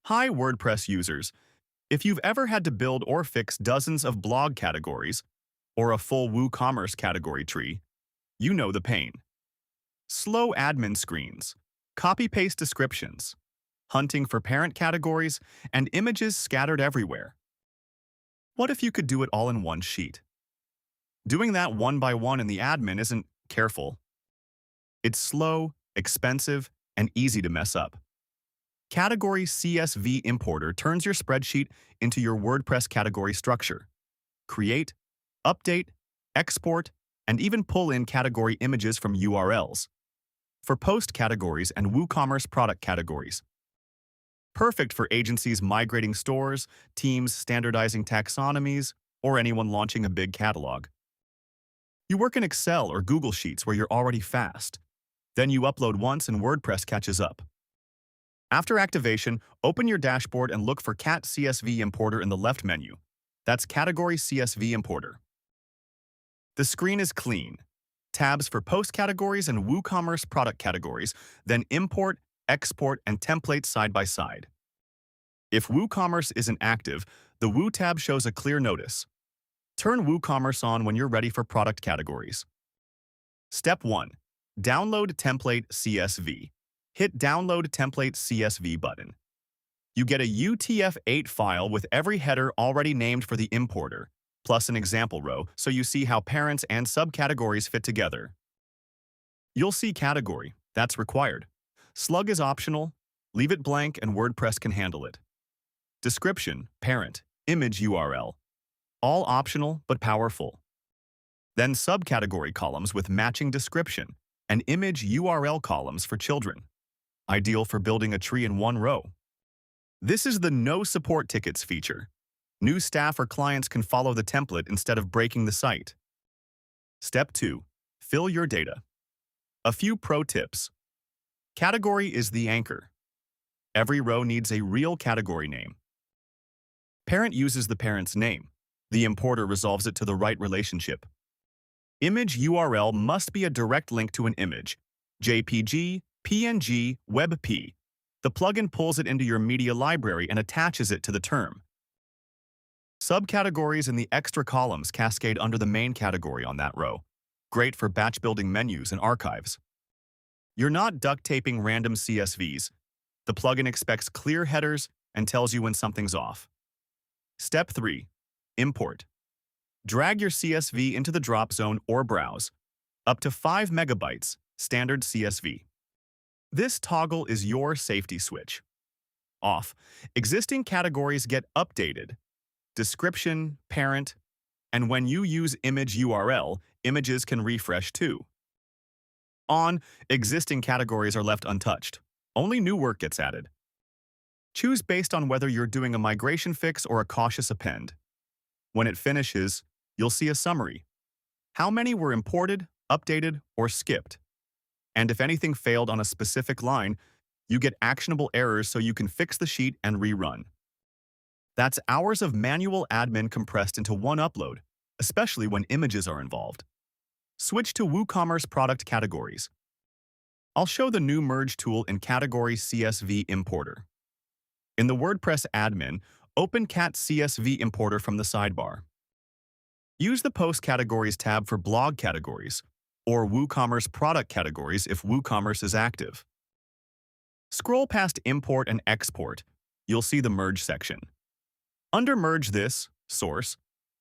Hi, WordPress users. If you've ever had to build or fix dozens of blog categories or a full WooCommerce category tree, you know the pain. Slow admin screens, copy-paste descriptions, hunting for parent categories, and images scattered everywhere. What if you could do it all in one sheet? Doing that one by one in the admin isn't careful. It's slow, expensive, and easy to mess up. Category CSV Importer turns your spreadsheet into your WordPress category structure. Create, update, export, and even pull in category images from URLs for post categories and WooCommerce product categories. Perfect for agencies migrating stores, teams standardizing taxonomies, or anyone launching a big catalog. You work in Excel or Google Sheets where you're already fast. Then you upload once and WordPress catches up. After activation, open your dashboard and look for Cat CSV Importer in the left menu. That's Category CSV Importer. The screen is clean. Tabs for post categories and WooCommerce product categories, then import, export, and templates side by side. If WooCommerce isn't active, the Woo tab shows a clear notice. Turn WooCommerce on when you're ready for product categories. Step 1. Download template CSV. Hit Download Template CSV button. You get a UTF-8 file with every header already named for the importer, plus an example row so you see how parents and subcategories fit together. You'll see category, that's required. Slug is optional, leave it blank and WordPress can handle it. Description, parent, image URL. All optional but powerful. Then subcategory columns with matching description and image URL columns for children. Ideal for building a tree in one row. This is the No Support Tickets feature. New staff or clients can follow the template instead of breaking the site. Step 2. Fill your data. A few pro tips. Category is the anchor. Every row needs a real category name. Parent uses the parent's name. The importer resolves it to the right relationship. Image URL must be a direct link to an image. JPG, PNG, WebP. The plugin pulls it into your media library and attaches it to the term. Subcategories in the extra columns cascade under the main category on that row. Great for batch building menus and archives. You're not duct taping random CSVs. The plugin expects clear headers and tells you when something's off. Step 3. Import. Drag your CSV into the drop zone or browse. Up to 5 megabytes, standard CSV. This toggle is your safety switch. Off. Existing categories get updated. Description, parent, and when you use image URL, images can refresh too. On. Existing categories are left untouched. Only new work gets added. Choose based on whether you're doing a migration fix or a cautious append. When it finishes, you'll see a summary. How many were imported, updated, or skipped? And if anything failed on a specific line, you get actionable errors so you can fix the sheet and rerun. That's hours of manual admin compressed into one upload, especially when images are involved. Switch to WooCommerce product categories. I'll show the new merge tool in Category CSV Importer. In the WordPress admin, open Cat CSV Importer from the sidebar. Use the Post Categories tab for blog categories, or WooCommerce product categories if WooCommerce is active. Scroll past Import and Export. You'll see the Merge section. Under Merge This, Source,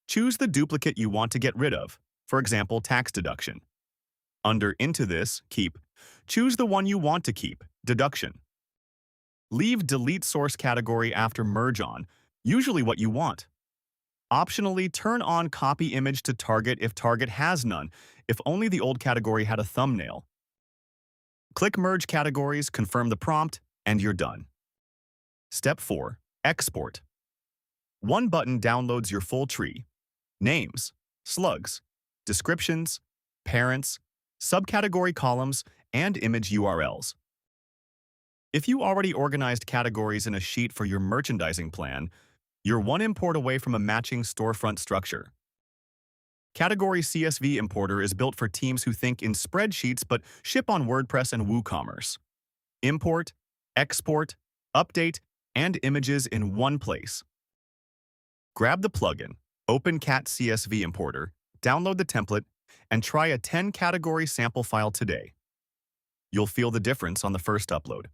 choose the duplicate you want to get rid of, for example, tax deduction. Under Into This, Keep, choose the one you want to keep, deduction. Leave Delete Source category after Merge On, usually what you want. Optionally, turn on Copy Image to Target if Target has none, if only the old category had a thumbnail. Click Merge Categories, confirm the prompt, and you're done. Step 4. Export. One button downloads your full tree. Names, slugs, descriptions, parents, subcategory columns, and image URLs. If you already organized categories in a sheet for your merchandising plan, you're one import away from a matching storefront structure. Category CSV Importer is built for teams who think in spreadsheets but ship on WordPress and WooCommerce. Import, export, update, and images in one place. Grab the plugin, open Cat CSV Importer, download the template, and try a 10-category sample file today. You'll feel the difference on the first upload.